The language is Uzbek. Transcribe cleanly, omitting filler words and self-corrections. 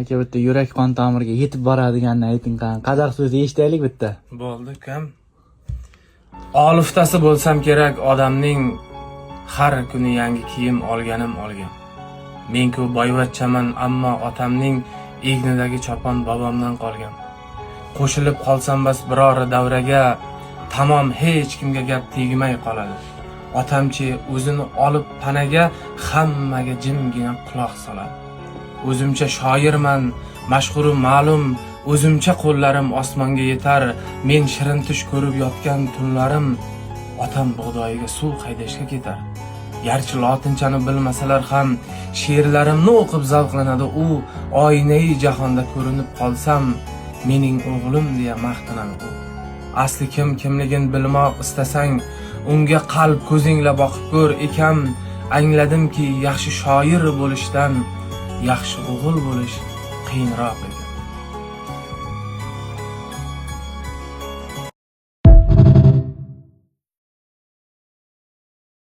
Aka bitta yurak qon tomiriga yetib boradiganini ayting qani. Qadar so'zni eshitaylik bitta. Bo'ldi, kam. Oliftasi bo'lsam kerak odamning, har kuni yangi kiyim olgan. Men-ku boyvachchaman, ammo otamning egnidagi chopon bobomdan qolgan. Qo'shilib qolsam bas biror davraga, tamom hech kimga gap tegmay qoladi. Otamchi o'zini olib panaga, hammaga jimgina quloq soladi. O'zimcha shoirman, mashhuri ma'lum, o'zimcha qo'llarim osmonga yetar, men shirin tush ko'rib yotgan tunlarim, otam bug'doyiga suv haydashga ketar. Garchi lotinchani bilmasalar ham, she'rlarimni o'qib zavqlanadi u, oynai jahonda ko'rinib qolsam, mening o'g'lim deya maqtanadi u. Asli kimligini bilmoq istasang, unga qalb ko'zingla boqib ko'r ekam, angladimki yaxshi shoir bo'lishdan yaxshi o'g'il bo'lish qiyinroq ekan.